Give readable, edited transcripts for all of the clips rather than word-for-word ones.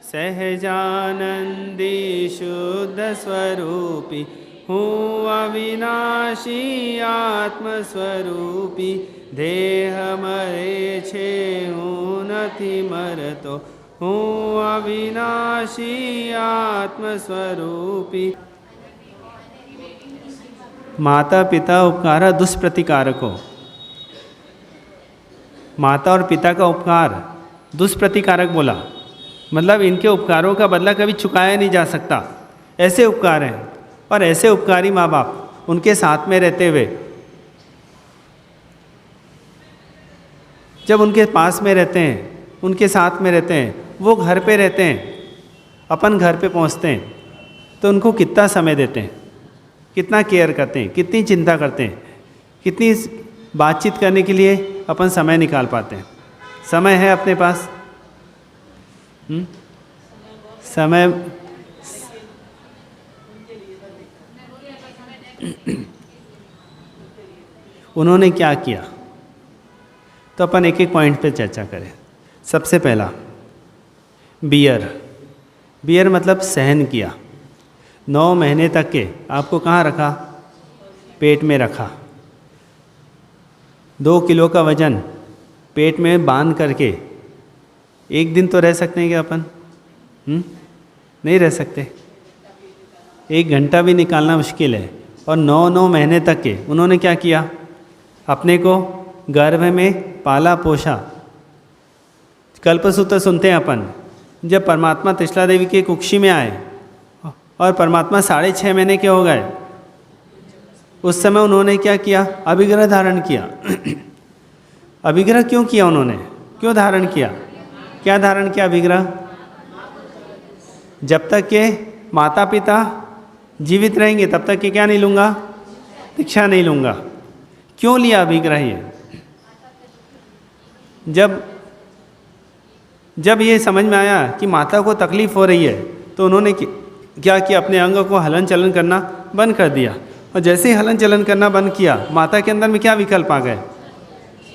सहजानंदी शुद्ध स्वरूपी हूँ अविनाशी आत्मस्वरूपी देह मरे छे हूँ नथी मरतो हूँ अविनाशी आत्मस्वरूपी। माता पिता उपकार दुष्प्रतिकारको। माता और पिता का उपकार दुष्प्रतिकारक बोला, मतलब इनके उपकारों का बदला कभी चुकाया नहीं जा सकता, ऐसे उपकार हैं। और ऐसे उपकारी माँ बाप उनके साथ में रहते हुए, जब उनके पास में रहते हैं, उनके साथ में रहते हैं, वो घर पे रहते हैं, अपन घर पे पहुँचते हैं, तो उनको कितना समय देते हैं, कितना केयर करते हैं, कितनी चिंता करते हैं, कितनी बातचीत करने के लिए अपन समय निकाल पाते हैं। समय है अपने पास? समय उन्होंने क्या किया, तो अपन एक एक पॉइंट पे चर्चा करें। सबसे पहला, बियर मतलब सहन किया। 9 महीने तक के आपको कहाँ रखा? पेट में रखा। 2 किलो का वजन पेट में बांध करके एक दिन तो रह सकते हैं क्या अपन? नहीं रह सकते। 1 घंटा भी निकालना मुश्किल है। और 9 महीने तक के उन्होंने क्या किया? अपने को गर्भ में पाला पोषा। कल्पसूत्र सुनते हैं अपन, जब परमात्मा त्रिशला देवी के कुक्षी में आए और परमात्मा 6.5 महीने के हो गए, उस समय उन्होंने क्या किया? अभिग्रह धारण किया। अभिग्रह क्यों किया उन्होंने? क्यों धारण किया? क्या धारण किया अभिग्रह? जब तक के माता पिता जीवित रहेंगे तब तक के क्या नहीं लूँगा? दीक्षा नहीं लूँगा। क्यों लिया अभिग्रह? ये जब ये समझ में आया कि माता को तकलीफ़ हो रही है, तो उन्होंने क्या किया? अपने अंग को हलन चलन करना बंद कर दिया। और जैसे ही हलन चलन करना बंद किया, माता के अंदर में क्या विकल्प आ गए?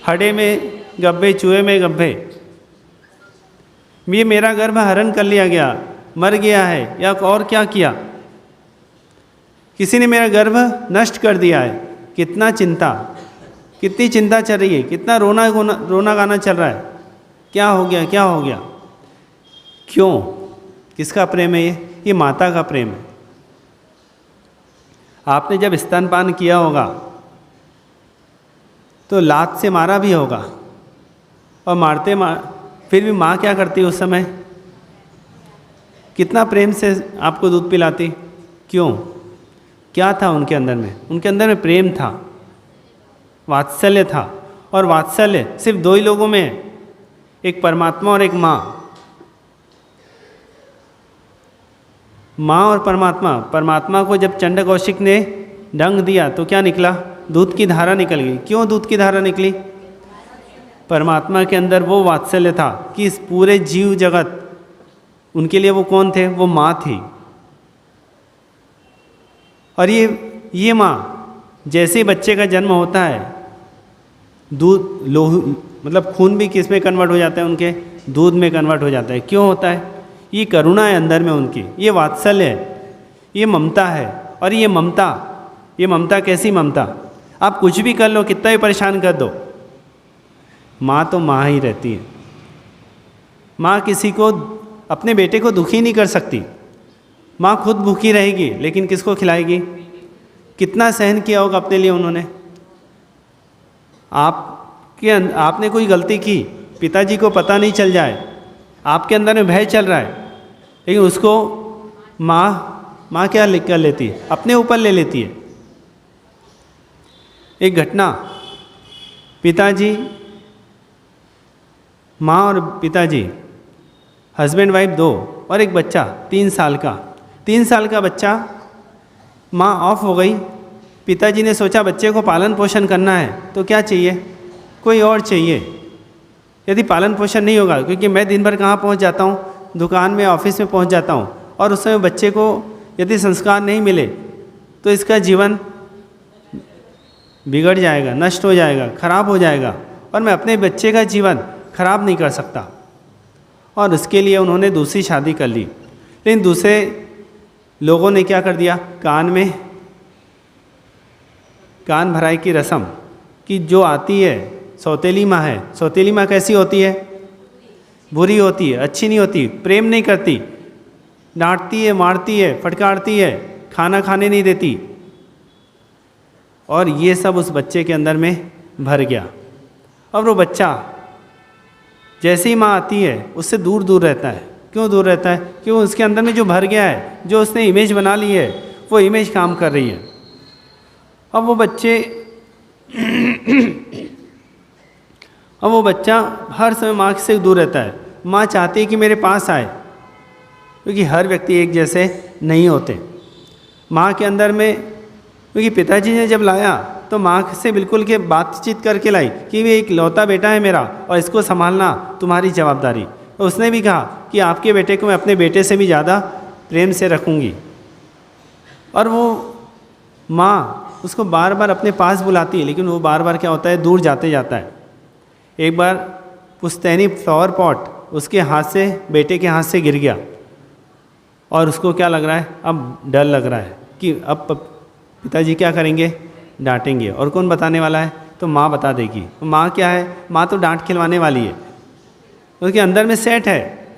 हड्डे में गब्बे, चूहे में गब्बे। ये मेरा गर्भ हरण कर लिया गया, मर गया है, या और क्या किया? किसी ने मेरा गर्भ नष्ट कर दिया है। कितना चिंता, कितनी चिंता चल रही है, कितना रोना गाना चल रहा है। क्या हो गया? क्या हो गया? क्यों? किसका प्रेम है ये माता का प्रेम है। आपने जब स्तनपान किया होगा तो लात से मारा भी होगा, और फिर भी माँ क्या करती उस समय? कितना प्रेम से आपको दूध पिलाती। क्यों? क्या था उनके अंदर में? उनके अंदर में प्रेम था, वात्सल्य था। और वात्सल्य सिर्फ 2 ही लोगों में है, एक परमात्मा और एक माँ। माँ और परमात्मा। परमात्मा को जब चंड कौशिक ने डंक दिया तो क्या निकला? दूध की धारा निकल गई। क्यों दूध की धारा निकली? परमात्मा के अंदर वो वात्सल्य था कि इस पूरे जीव जगत, उनके लिए वो कौन थे? वो माँ थी। और ये माँ, जैसे ही बच्चे का जन्म होता है, दूध मतलब खून भी किस में कन्वर्ट हो जाता है? उनके दूध में कन्वर्ट हो जाता है। क्यों होता है? ये करुणा है अंदर में उनकी, ये वात्सल्य है, ये ममता है। और ये ममता कैसी ममता? आप कुछ भी कर लो, कितना भी परेशान कर दो, माँ तो माँ ही रहती है। माँ किसी को, अपने बेटे को दुखी नहीं कर सकती। माँ खुद भूखी रहेगी, लेकिन किसको खिलाएगी? कितना सहन किया होगा अपने लिए उन्होंने। आपने कोई गलती की, पिताजी को पता नहीं चल जाए, आपके अंदर में भय चल रहा है, लेकिन उसको माँ क्या कर लेती है? अपने ऊपर ले लेती है। एक घटना, पिताजी, माँ और पिताजी, हस्बैंड वाइफ 2, और एक बच्चा 3 साल का। 3 साल का बच्चा, माँ ऑफ हो गई। पिताजी ने सोचा बच्चे को पालन पोषण करना है तो क्या चाहिए? कोई और चाहिए। यदि पालन पोषण नहीं होगा, क्योंकि मैं दिन भर कहाँ पहुँच जाता हूँ? दुकान में, ऑफिस में पहुँच जाता हूँ, और उस समय बच्चे को यदि संस्कार नहीं मिले तो इसका जीवन बिगड़ जाएगा, नष्ट हो जाएगा, खराब हो जाएगा। और मैं अपने बच्चे का जीवन खराब नहीं कर सकता। और उसके लिए उन्होंने दूसरी शादी कर ली। लेकिन दूसरे लोगों ने क्या कर दिया, कान भराई की रस्म कि जो आती है सौतेली माँ है। सौतेली माँ कैसी होती है? बुरी होती है, अच्छी नहीं होती, प्रेम नहीं करती, डांटती है, मारती है, फटकारती है, खाना खाने नहीं देती। और ये सब उस बच्चे के अंदर में भर गया। और वो बच्चा जैसे ही माँ आती है उससे दूर दूर रहता है। क्यों दूर रहता है? क्यों? उसके अंदर में जो भर गया है, जो उसने इमेज बना ली है, वो इमेज काम कर रही है। अब वो बच्चा हर समय माँ से दूर रहता है। माँ चाहती है कि मेरे पास आए, क्योंकि हर व्यक्ति एक जैसे नहीं होते। माँ के अंदर में, क्योंकि पिताजी ने जब लाया तो माँ से बिल्कुल के बातचीत करके लाई कि ये एक लौता बेटा है मेरा और इसको संभालना तुम्हारी जवाबदारी। तो उसने भी कहा कि आपके बेटे को मैं अपने बेटे से भी ज़्यादा प्रेम से रखूँगी। और वो माँ उसको बार बार अपने पास बुलाती है, लेकिन वो बार बार क्या होता है, दूर जाते जाता है। एक बार पुश्तैनी फ्लावर पॉट उसके हाथ से, बेटे के हाथ से गिर गया और उसको क्या लग रहा है, अब डर लग रहा है कि अब पिताजी क्या करेंगे, डांटेंगे। और कौन बताने वाला है? तो माँ बता देगी। माँ क्या है? माँ तो डांट खिलवाने वाली है, उसके अंदर में सेट है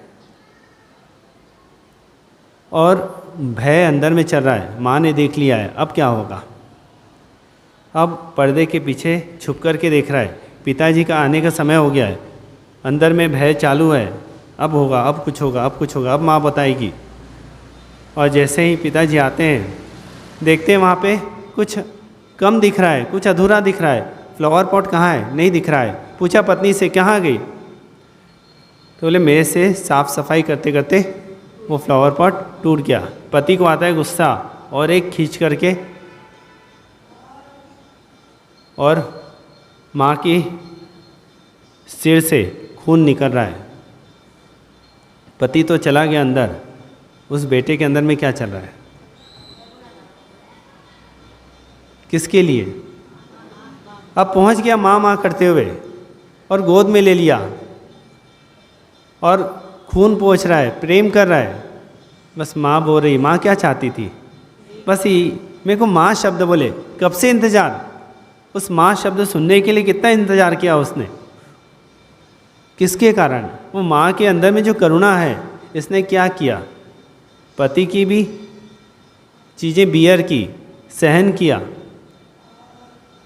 और भय अंदर में चल रहा है। माँ ने देख लिया है, अब क्या होगा? अब पर्दे के पीछे छुप कर के देख रहा है, पिताजी का आने का समय हो गया है, अंदर में भय चालू है, अब होगा, अब कुछ होगा, अब कुछ होगा, अब माँ बताएगी। और जैसे ही पिताजी आते हैं, देखते हैं वहाँ पे कुछ कम दिख रहा है, कुछ अधूरा दिख रहा है। फ्लावर पॉट कहाँ है? नहीं दिख रहा है। पूछा पत्नी से, कहाँ गई? तो बोले मेरे से साफ़ सफाई करते करते वो फ्लावर पॉट टूट गया। पति को आता है गुस्सा और एक खींच करके और माँ की सिर से खून निकल रहा है। पति तो चला गया अंदर, उस बेटे के अंदर में क्या चल रहा है? किसके लिए? अब पहुंच गया माँ माँ करते हुए और गोद में ले लिया और खून पोंछ रहा है, प्रेम कर रहा है। बस माँ बोल रही, माँ क्या चाहती थी? बस ही मेरे को माँ शब्द बोले। कब से इंतज़ार, उस माँ शब्द सुनने के लिए कितना इंतज़ार किया उसने। किसके कारण? वो माँ के अंदर में जो करुणा है, इसने क्या किया, पति की भी चीज़ें बियर की, सहन किया,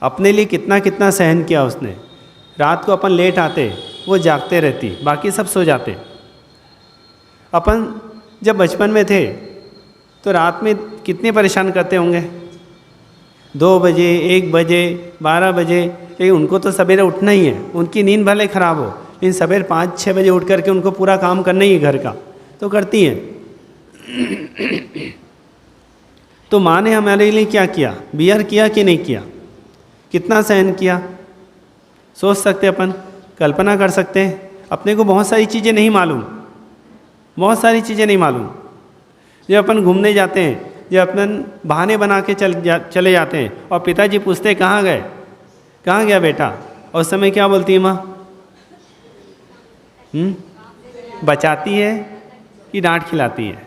अपने लिए कितना कितना सहन किया उसने। रात को अपन लेट आते, वो जागते रहती, बाकी सब सो जाते। अपन जब बचपन में थे तो रात में कितने परेशान करते होंगे, 2 बजे, 1 बजे, 12 बजे। लेकिन उनको तो सवेरे उठना ही है, उनकी नींद भले ख़राब हो, लेकिन सवेरे 5-6 बजे उठ करके उनको पूरा काम करना ही है घर का, तो करती हैं। तो माँ ने हमारे लिए क्या किया? बियर किया कि नहीं किया? कितना सहन किया? सोच सकते अपन, कल्पना कर सकते हैं। अपने को बहुत सारी चीज़ें नहीं मालूम, बहुत सारी चीज़ें नहीं मालूम। जब अपन घूमने जाते हैं, जब अपन बहाने बना के चले जाते हैं और पिताजी पूछते कहाँ गए, कहाँ गया बेटा, और उस समय क्या बोलती है माँ? बचाती है कि डांट खिलाती है?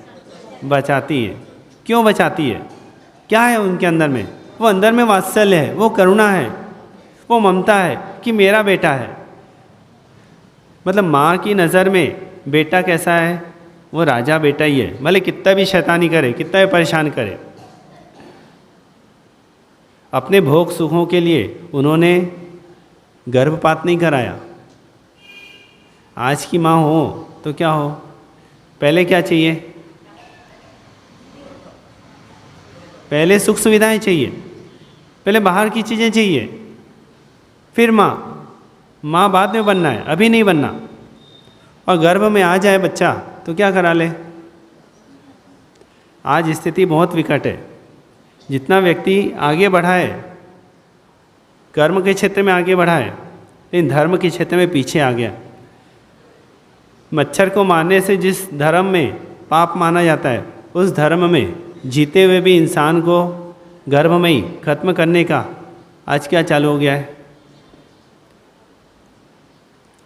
बचाती है। क्यों बचाती है? क्या है उनके अंदर में? वो अंदर में वात्सल्य है, वो करुणा है, वो ममता है कि मेरा बेटा है। मतलब माँ की नज़र में बेटा कैसा है? वो राजा बेटा ही है, भले कितना भी शैतानी करे, कितना भी परेशान करे। अपने भोग सुखों के लिए उन्होंने गर्भपात नहीं कराया। आज की माँ हो तो क्या हो, पहले क्या चाहिए? पहले सुख सुविधाएं चाहिए, पहले बाहर की चीज़ें चाहिए, फिर माँ बाद में बनना है, अभी नहीं बनना। और गर्भ में आ जाए बच्चा तो क्या करा ले। आज स्थिति बहुत विकट है। जितना व्यक्ति आगे बढ़ा है, कर्म के क्षेत्र में आगे बढ़ा है, लेकिन धर्म के क्षेत्र में पीछे आ गया। मच्छर को मारने से जिस धर्म में पाप माना जाता है, उस धर्म में जीते हुए भी इंसान को गर्भ में ही खत्म करने का आज क्या चालू हो गया है।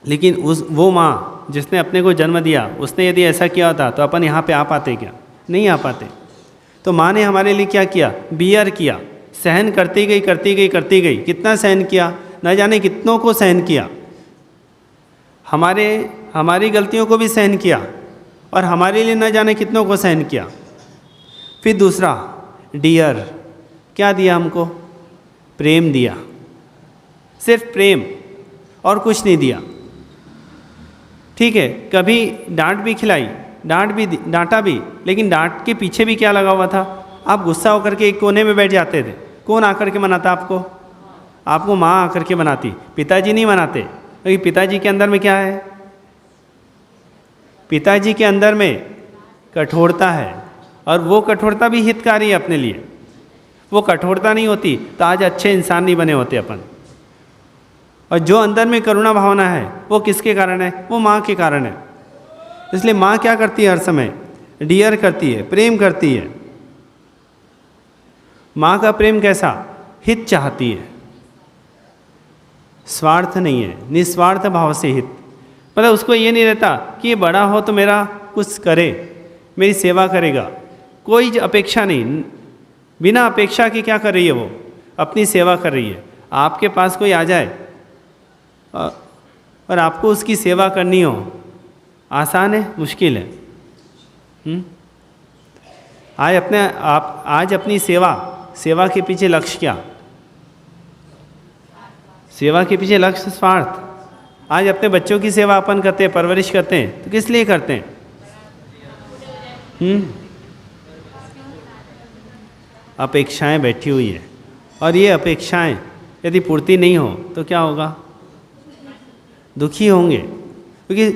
लेकिन वो माँ जिसने अपने को जन्म दिया उसने यदि ऐसा किया होता तो अपन यहाँ पे आ पाते क्या? नहीं आ पाते। तो माँ ने हमारे लिए क्या किया? बियर किया, सहन करती गई करती गई करती गई। कितना सहन किया? न जाने कितनों को सहन किया। हमारी गलतियों को भी सहन किया और हमारे लिए न जाने कितनों को सहन किया। फिर दूसरा डियर, क्या दिया हमको? प्रेम दिया, सिर्फ प्रेम और कुछ नहीं दिया। ठीक है, कभी डांट भी खिलाई, डांटा भी, लेकिन डांट के पीछे भी क्या लगा हुआ था? आप गुस्सा होकर के एक कोने में बैठ जाते थे। कौन आकर के मनाता आपको? आपको माँ आकर के मनाती, पिताजी नहीं मनाते। क्योंकि पिताजी के अंदर में क्या है? पिताजी के अंदर में कठोरता है, और वो कठोरता भी हितकारी है अपने लिए। वो कठोरता नहीं होती तो आज अच्छे इंसान नहीं बने होते अपन। और जो अंदर में करुणा भावना है वो किसके कारण है? वो माँ के कारण है। इसलिए माँ क्या करती है? हर समय डियर करती है, प्रेम करती है। माँ का प्रेम कैसा? हित चाहती है, स्वार्थ नहीं है, निस्वार्थ भाव से हित। मतलब उसको ये नहीं रहता कि ये बड़ा हो तो मेरा कुछ करे, मेरी सेवा करेगा, कोई अपेक्षा नहीं। बिना अपेक्षा के क्या कर रही है? वो अपनी सेवा कर रही है। आपके पास कोई आ जाए और आपको उसकी सेवा करनी हो, आसान है? मुश्किल है? आज अपनी सेवा के पीछे लक्ष्य क्या? सेवा के पीछे लक्ष्य स्वार्थ। आज अपने बच्चों की सेवा अपन करते हैं, परवरिश करते हैं, तो किस लिए करते हैं? अपेक्षाएं बैठी हुई है, और ये अपेक्षाएं यदि पूर्ति नहीं हो तो क्या होगा? दुखी होंगे। क्योंकि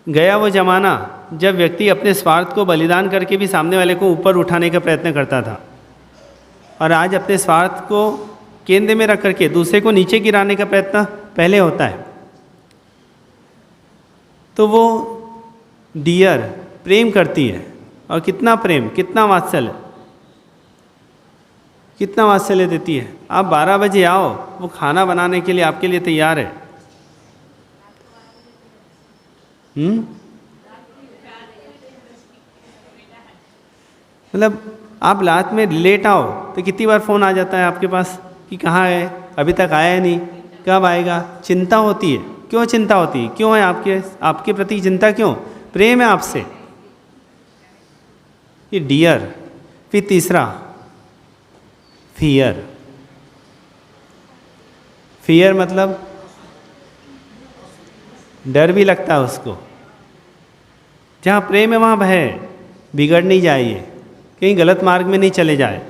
गया वो ज़माना जब व्यक्ति अपने स्वार्थ को बलिदान करके भी सामने वाले को ऊपर उठाने का प्रयत्न करता था, और आज अपने स्वार्थ को केंद्र में रख करके दूसरे को नीचे गिराने का प्रयत्न पहले होता है। तो वो डियर, प्रेम करती है, और कितना प्रेम, कितना वात्सल्य, कितना वात्सल्य देती है। आप 12 बजे आओ, वो खाना बनाने के लिए आपके लिए तैयार है। मतलब आप रात में लेट आओ तो कितनी बार फ़ोन आ जाता है आपके पास कि कहाँ है, अभी तक आया नहीं, कब आएगा? चिंता होती है। क्यों चिंता होती है? क्यों है आपके प्रति चिंता? क्यों? प्रेम है आपसे। ये डियर। फिर तीसरा फियर। फियर मतलब डर भी लगता है उसको। जहाँ प्रेम है वहाँ भय है, बिगड़ नहीं जाए, ये कहीं गलत मार्ग में नहीं चले जाए,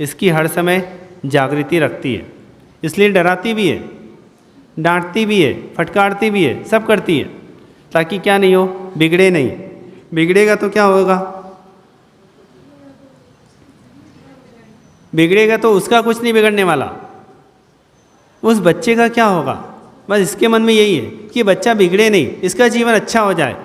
इसकी हर समय जागृति रखती है। इसलिए डराती भी है, डांटती भी है, फटकारती भी है, सब करती है, ताकि क्या नहीं हो? बिगड़े नहीं। बिगड़ेगा तो क्या होगा? बिगड़ेगा तो उसका कुछ नहीं बिगड़ने वाला, उस बच्चे का क्या होगा? बस इसके मन में यही है कि बच्चा बिगड़े नहीं, इसका जीवन अच्छा हो जाए,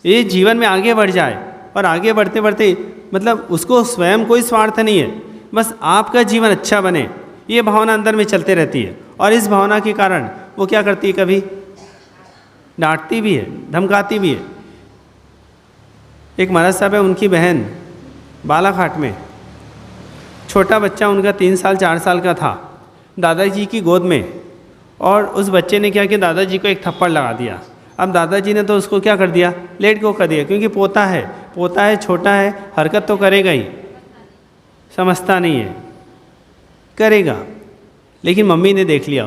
ये जीवन में आगे बढ़ जाए। और आगे बढ़ते बढ़ते मतलब उसको स्वयं कोई स्वार्थ नहीं है, बस आपका जीवन अच्छा बने, ये भावना अंदर में चलते रहती है। और इस भावना के कारण वो क्या करती है? कभी डांटती भी है, धमकाती भी है। एक महाराज साहब है, उनकी बहन बालाघाट में, छोटा बच्चा उनका 3 साल 4 साल का था, दादाजी की गोद में, और उस बच्चे ने क्या किया? दादाजी को एक थप्पड़ लगा दिया। अब दादाजी ने तो उसको क्या कर दिया? लेट को कर दिया, क्योंकि पोता है, छोटा है, हरकत तो करेगा ही, समझता नहीं है, करेगा। लेकिन मम्मी ने देख लिया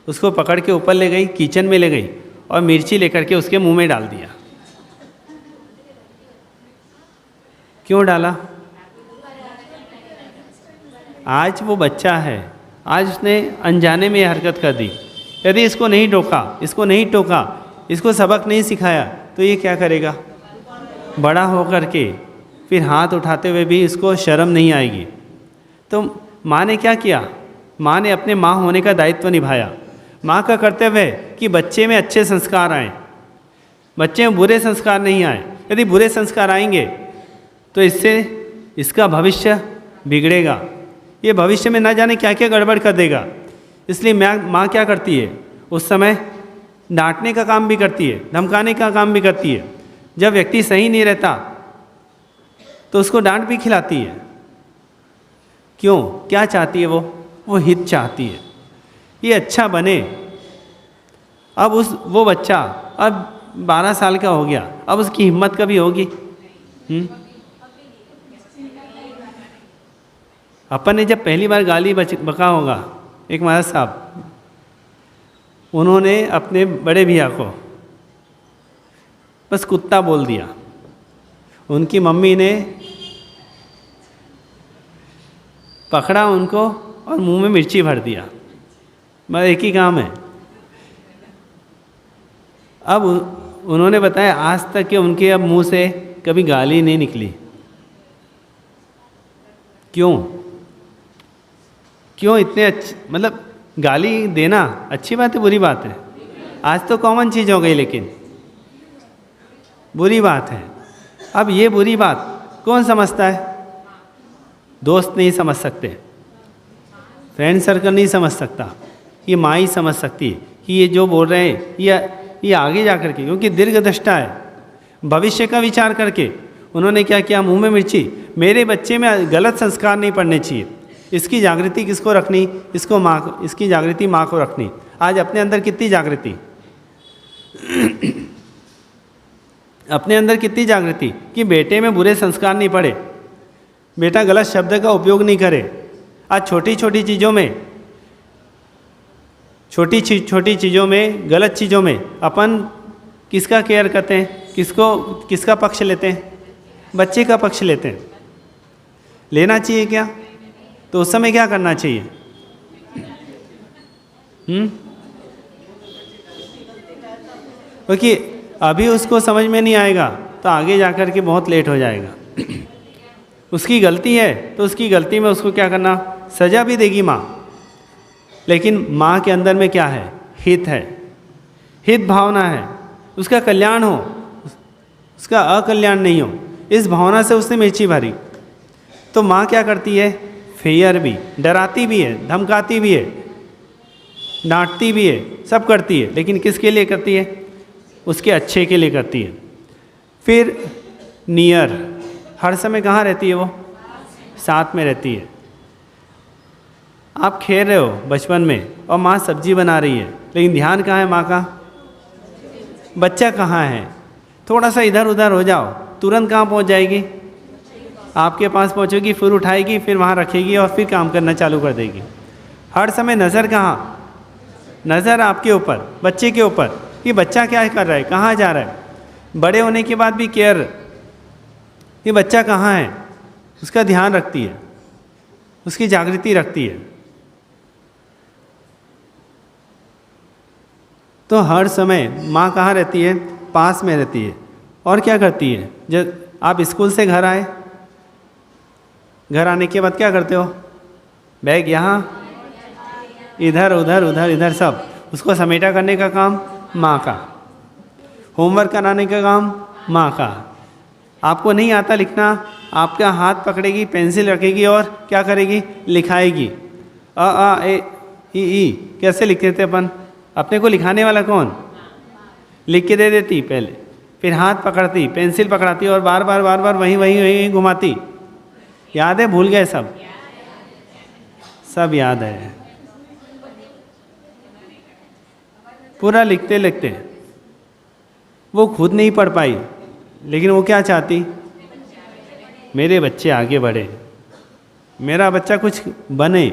उसको पकड़ के ऊपर ले गई, किचन में ले गई, और मिर्ची लेकर के उसके मुंह में डाल दिया। क्यों डाला? आज वो बच्चा है, आज उसने अनजाने में हरकत कर दी। यदि इसको नहीं टोका, इसको सबक नहीं सिखाया, तो ये क्या करेगा? बड़ा होकर के फिर हाथ उठाते हुए भी इसको शर्म नहीं आएगी। तो माँ ने क्या किया? माँ ने अपने माँ होने का दायित्व निभाया। माँ का कर्तव्य है कि बच्चे में अच्छे संस्कार आएँ, बच्चे में बुरे संस्कार नहीं आए। यदि बुरे संस्कार आएंगे तो इससे इसका भविष्य बिगड़ेगा, ये भविष्य में न जाने क्या क्या गड़बड़ कर देगा। इसलिए माँ क्या करती है? उस समय डांटने का काम भी करती है, धमकाने का काम भी करती है। जब व्यक्ति सही नहीं रहता तो उसको डांट भी खिलाती है। क्यों? क्या चाहती है वो हित चाहती है, ये अच्छा बने। अब वो बच्चा अब 12 साल का हो गया, अब उसकी हिम्मत कभी होगी? अपन ने जब पहली बार गाली बका होगा, एक महाराज साहब, उन्होंने अपने बड़े भैया को बस कुत्ता बोल दिया, उनकी मम्मी ने पकड़ा उनको और मुंह में मिर्ची भर दिया। बस एक ही काम है। अब उन्होंने बताया आज तक कि उनके अब मुंह से कभी गाली नहीं निकली। क्यों इतने अच्छे, मतलब गाली देना अच्छी बात है बुरी बात है? आज तो कॉमन चीज़ हो गई, लेकिन बुरी बात है। अब ये बुरी बात कौन समझता है? दोस्त नहीं समझ सकते, फ्रेंड सर्कल नहीं समझ सकता, ये माँ ही समझ सकती है कि ये जो बोल रहे हैं ये आगे जा कर के, क्योंकि दीर्घदृष्टा है, भविष्य का विचार करके उन्होंने क्या किया, मुंह में मिर्ची। मेरे बच्चे में गलत संस्कार नहीं पड़ने चाहिए, इसकी जागृति किसको रखनी? इसकी जागृति माँ को रखनी। आज अपने अंदर कितनी जागृति अपने अंदर कितनी जागृति कि बेटे में बुरे संस्कार नहीं पड़े, बेटा गलत शब्द का उपयोग नहीं करे। आज छोटी छोटी चीज़ों में गलत चीज़ों में अपन किसका केयर करते हैं? किसका पक्ष लेते हैं? बच्चे का पक्ष लेते हैं। लेना चाहिए क्या? तो उस समय क्या करना चाहिए? क्योंकि अभी उसको समझ में नहीं आएगा तो आगे जाकर के बहुत लेट हो जाएगा। उसकी गलती है तो उसकी गलती में उसको क्या करना? सजा भी देगी माँ, लेकिन माँ के अंदर में क्या है? हित है, हित भावना है, उसका कल्याण हो, उसका अकल्याण नहीं हो, इस भावना से उसने मिर्ची भरी। तो माँ क्या करती है? फेयर भी, डराती भी है, धमकाती भी है, डांटती भी है, सब करती है, लेकिन किसके लिए करती है? उसके अच्छे के लिए करती है। फिर नियर, हर समय कहाँ रहती है? वो साथ में रहती है। आप खेल रहे हो बचपन में और माँ सब्जी बना रही है, लेकिन ध्यान कहाँ है माँ का? बच्चा कहाँ है? थोड़ा सा इधर उधर हो जाओ, तुरंत कहाँ पहुँच जाएगी? आपके पास पहुँचेगी, फिर उठाएगी, फिर वहाँ रखेगी और फिर काम करना चालू कर देगी। हर समय नज़र कहाँ? नज़र आपके ऊपर, बच्चे के ऊपर, कि बच्चा क्या कर रहा है, कहाँ जा रहा है। बड़े होने के बाद भी केयर, ये बच्चा कहाँ है, उसका ध्यान रखती है, उसकी जागृति रखती है। तो हर समय माँ कहाँ रहती है? पास में रहती है। और क्या करती है? जब आप स्कूल से घर आए, घर आने के बाद क्या करते हो? बैग यहाँ, इधर उधर उधर इधर, सब उसको समेटा करने का काम माँ का, होमवर्क कराने का काम माँ का। आपको नहीं आता लिखना, आपका हाथ पकड़ेगी, पेंसिल रखेगी और क्या करेगी? लिखाएगी। आ ए ई कैसे लिखते थे अपन? अपने को लिखाने वाला कौन? लिख के दे देती पहले, फिर हाथ पकड़ती, पेंसिल पकड़ाती और बार बार वहीं घुमाती। याद है? भूल गए? सब याद है। पूरा लिखते लिखते वो खुद नहीं पढ़ पाई, लेकिन वो क्या चाहती? मेरे बच्चे आगे बढ़े, मेरा बच्चा कुछ बने।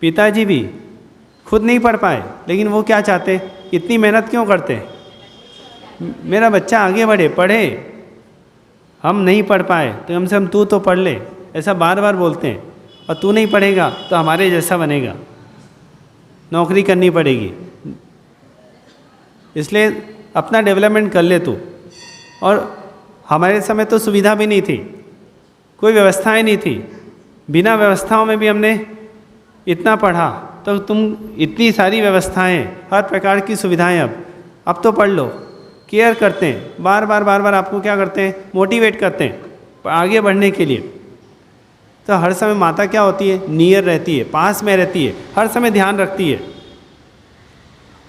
पिताजी भी खुद नहीं पढ़ पाए, लेकिन वो क्या चाहते? इतनी मेहनत क्यों करते? मेरा बच्चा आगे बढ़े, पढ़े। हम नहीं पढ़ पाए तो कम से कम तू तो पढ़ ले, ऐसा बार बार बोलते हैं। और तू नहीं पढ़ेगा तो हमारे जैसा बनेगा, नौकरी करनी पड़ेगी, इसलिए अपना डेवलपमेंट कर ले तू। और हमारे समय तो सुविधा भी नहीं थी, कोई व्यवस्थाएं नहीं थी, बिना व्यवस्थाओं में भी हमने इतना पढ़ा, तो तुम इतनी सारी व्यवस्थाएं, हर प्रकार की सुविधाएं, अब तो पढ़ लो। केयर करते हैं, बार बार आपको क्या करते हैं? मोटिवेट करते हैं आगे बढ़ने के लिए। तो हर समय माता क्या होती है? नियर रहती है, पास में रहती है, हर समय ध्यान रखती है।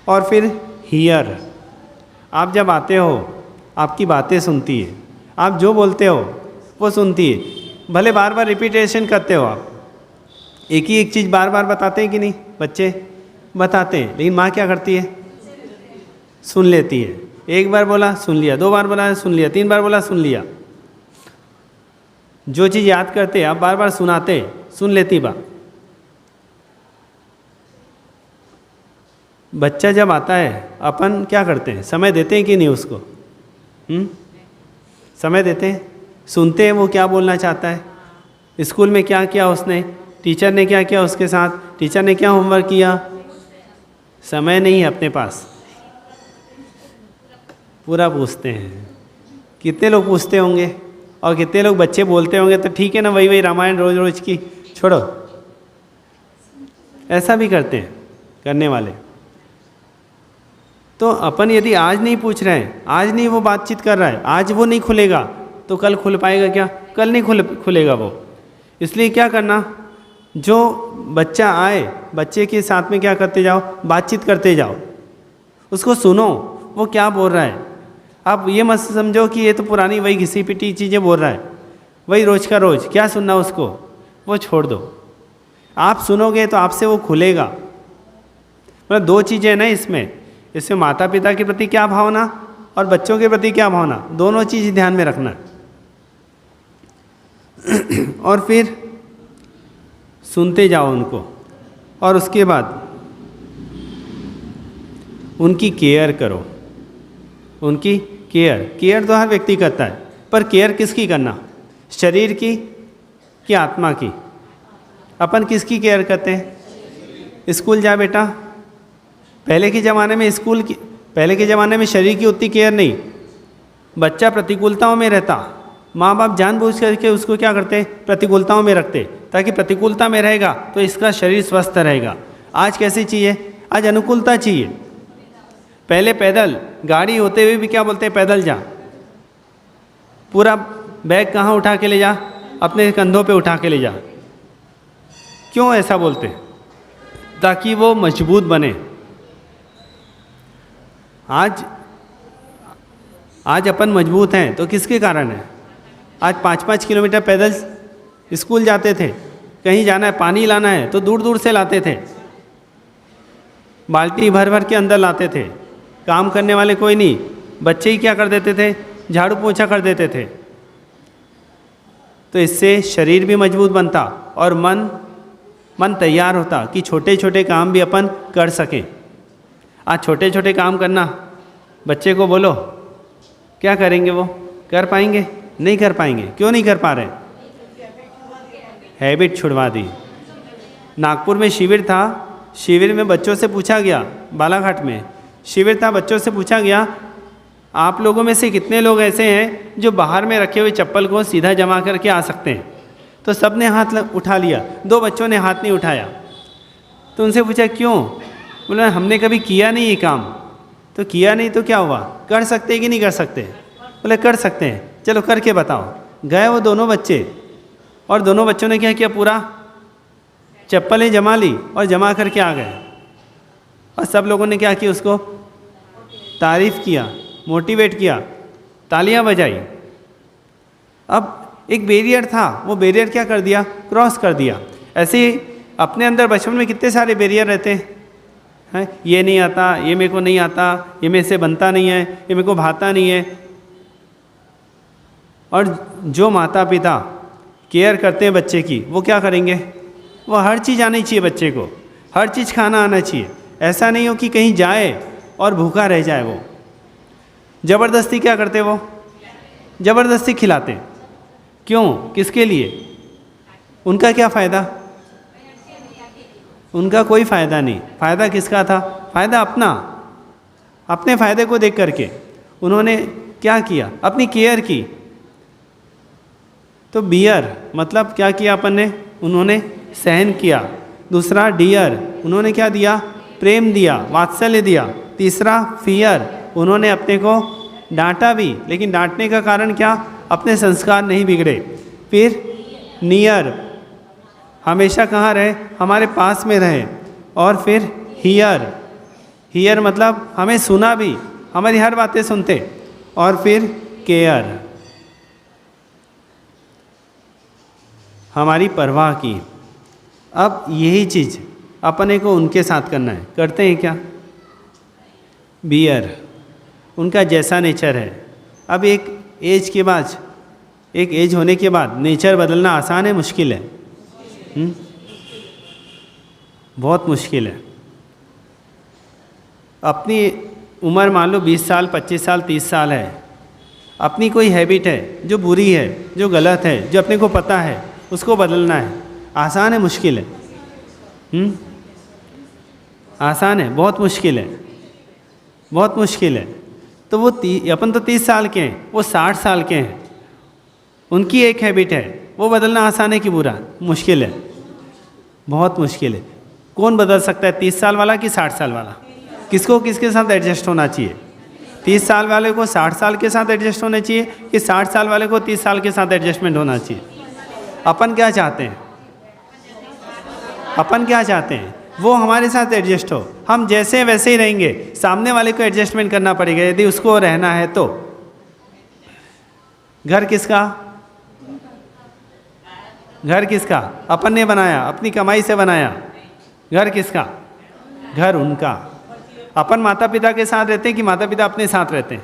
और फिर हियर, आप जब आते हो आपकी बातें सुनती है, आप जो बोलते हो वो सुनती है। भले बार बार रिपीटेशन करते हो, आप एक ही एक चीज़ बार बार बताते हैं कि नहीं, बच्चे बताते हैं, लेकिन माँ क्या करती है, सुन लेती है। एक बार बोला सुन लिया, 2 बार बोला सुन लिया, 3 बार बोला सुन लिया। जो चीज़ याद करते आप बार बार सुनाते, सुन लेती बात। बच्चा जब आता है अपन क्या करते हैं, समय देते हैं कि नहीं उसको? समय देते हैं, सुनते हैं वो क्या बोलना चाहता है, स्कूल में क्या किया उसने, टीचर ने क्या किया उसके साथ, टीचर ने क्या होमवर्क किया। समय नहीं है अपने पास, पूरा पूछते हैं। कितने लोग पूछते होंगे और कितने लोग बच्चे बोलते होंगे तो ठीक है ना, वही वही रामायण रोज रोज की छोड़ो। ऐसा भी करते हैं करने वाले। तो अपन यदि आज नहीं पूछ रहे हैं, आज नहीं वो बातचीत कर रहा है, आज वो नहीं खुलेगा तो कल खुल पाएगा क्या? कल नहीं खुलेगा वो। इसलिए क्या करना, जो बच्चा आए बच्चे के साथ में क्या करते जाओ, बातचीत करते जाओ, उसको सुनो वो क्या बोल रहा है। आप ये मत समझो कि ये तो पुरानी वही घिसी पिटी चीज़ें बोल रहा है, वही रोज का रोज क्या सुनना उसको, वो छोड़ दो। आप सुनोगे तो आपसे वो खुलेगा। मतलब 2 चीज़ें हैं ना इसमें माता पिता के प्रति क्या भावना और बच्चों के प्रति क्या भावना, दोनों चीज़ ध्यान में रखना। और फिर सुनते जाओ उनको, और उसके बाद उनकी केयर करो। उनकी केयर तो हर व्यक्ति करता है, पर केयर किसकी करना, शरीर की कि आत्मा की? अपन किसकी केयर करते हैं? स्कूल जा बेटा, पहले के ज़माने में शरीर की उतनी केयर नहीं, बच्चा प्रतिकूलताओं में रहता, माँ बाप जानबूझ करके उसको क्या करते, प्रतिकूलताओं में रखते, ताकि प्रतिकूलता में रहेगा तो इसका शरीर स्वस्थ रहेगा। आज कैसी चाहिए, आज अनुकूलता चाहिए। पहले पैदल, गाड़ी होते हुए भी क्या बोलते हैं, पैदल जा, पूरा बैग कहाँ उठा के ले जा, अपने कंधों पे उठा के ले जा। क्यों ऐसा बोलते हैं? ताकि वो मजबूत बने। आज अपन मजबूत हैं तो किसके कारण है? आज 5-5 किलोमीटर पैदल स्कूल जाते थे, कहीं जाना है पानी लाना है तो दूर दूर से लाते थे, बाल्टी भर भर के अंदर लाते थे। काम करने वाले कोई नहीं, बच्चे ही क्या कर देते थे, झाड़ू पोंछा कर देते थे। तो इससे शरीर भी मजबूत बनता और मन तैयार होता कि छोटे छोटे काम भी अपन कर सकें। आज छोटे छोटे काम करना, बच्चे को बोलो क्या करेंगे, वो कर पाएंगे? नहीं कर पाएंगे। क्यों नहीं कर पा रहे? हैबिट छुड़वा दी। नागपुर में शिविर था, शिविर में बच्चों से पूछा गया, बालाघाट में शिविर था, बच्चों से पूछा गया आप लोगों में से कितने लोग ऐसे हैं जो बाहर में रखे हुए चप्पल को सीधा जमा करके आ सकते हैं? तो सब ने हाथ उठा लिया, 2 बच्चों ने हाथ नहीं उठाया। तो उनसे पूछा क्यों? बोला हमने कभी किया नहीं ये काम। तो किया नहीं तो क्या हुआ, कर सकते कि नहीं कर सकते? बोले कर सकते हैं, चलो करके बताओ। गए वो दोनों बच्चे, और दोनों बच्चों ने क्या किया, पूरा चप्पलें जमा ली और जमा करके आ गए। और सब लोगों ने क्या किया, उसको तारीफ़ किया, मोटिवेट किया, तालियां बजाई। अब एक बैरियर था, वो बैरियर क्या कर दिया, क्रॉस कर दिया। ऐसे ही अपने अंदर बचपन में कितने सारे बैरियर रहते हैं, ये नहीं आता, ये मेरे को नहीं आता, ये मेरे से बनता नहीं है, ये मेरे को भाता नहीं है। और जो माता पिता केयर करते हैं बच्चे की, वो क्या करेंगे, वो हर चीज़ आनी चाहिए बच्चे को, हर चीज़ खाना आना चाहिए। ऐसा नहीं हो कि कहीं जाए और भूखा रह जाए। वो ज़बरदस्ती क्या करते, वो ज़बरदस्ती खिलाते। क्यों, किसके लिए, उनका क्या फ़ायदा? उनका कोई फ़ायदा नहीं। फ़ायदा किसका था? फ़ायदा अपना, अपने फ़ायदे को देख करके उन्होंने क्या किया, अपनी केयर की। तो बियर मतलब क्या किया अपन ने, उन्होंने सहन किया। दूसरा डियर, उन्होंने क्या दिया, प्रेम दिया, वात्सल्य दिया। तीसरा फियर, उन्होंने अपने को डांटा भी, लेकिन डांटने का कारण क्या, अपने संस्कार नहीं बिगड़े। फिर नियर, हमेशा कहाँ रहे, हमारे पास में रहे। और फिर हियर, हियर मतलब हमें सुना भी, हमारी हर बातें सुनते। और फिर केयर, हमारी परवाह की। अब यही चीज़ अपने को उनके साथ करना है। करते हैं क्या? बियर, उनका जैसा नेचर है। अब एक एज के बाद, एक एज होने के बाद नेचर बदलना आसान है, मुश्किल है? बहुत मुश्किल है। अपनी उम्र मान लो 20 साल, 25 साल, 30 साल है, अपनी कोई हैबिट है जो बुरी है, जो गलत है, जो अपने को पता है, उसको बदलना है। आसान है, मुश्किल है? आसान है? बहुत मुश्किल है, बहुत मुश्किल है। तो वो अपन तो 30 साल के हैं, वो 60 साल के हैं, उनकी एक हैबिट है, वो बदलना आसान है कि बुरा? मुश्किल है, बहुत मुश्किल है। कौन बदल सकता है, 30 साल वाला कि 60 साल वाला? किसको किसके साथ एडजस्ट होना चाहिए? 30 साल वाले को 60 साल के साथ एडजस्ट होना चाहिए कि 60 साल वाले को 30 साल के साथ एडजस्टमेंट होना चाहिए? अपन क्या चाहते हैं? अपन क्या चाहते हैं? वो हमारे साथ एडजस्ट हो, हम जैसे हैं वैसे ही रहेंगे। सामने वाले को एडजस्टमेंट करना पड़ेगा यदि उसको रहना है तो। घर किसका? घर किसका? अपन ने बनाया, अपनी कमाई से बनाया। घर किसका? घर उनका। अपन माता पिता के साथ रहते हैं कि माता पिता अपने साथ रहते हैं?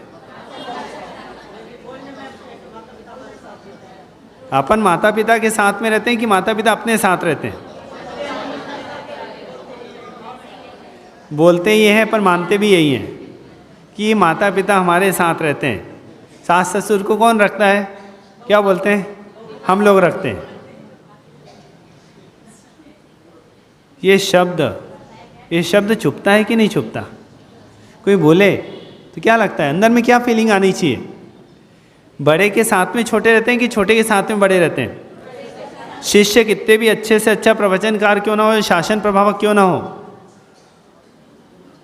अपन माता पिता के साथ में रहते हैं कि माता पिता अपने साथ रहते हैं? बोलते ये हैं पर मानते भी यही हैं कि माता पिता हमारे साथ रहते हैं। सास ससुर को कौन रखता है? क्या बोलते हैं? हम लोग रखते हैं। ये शब्द चुभता है कि नहीं चुभता? कोई बोले तो क्या लगता है अंदर में, क्या फीलिंग आनी चाहिए? बड़े के साथ में छोटे रहते हैं कि छोटे के साथ में बड़े रहते हैं? शिष्य कितने भी अच्छे से अच्छा प्रवचनकार क्यों ना हो, शासन प्रभावक क्यों ना हो,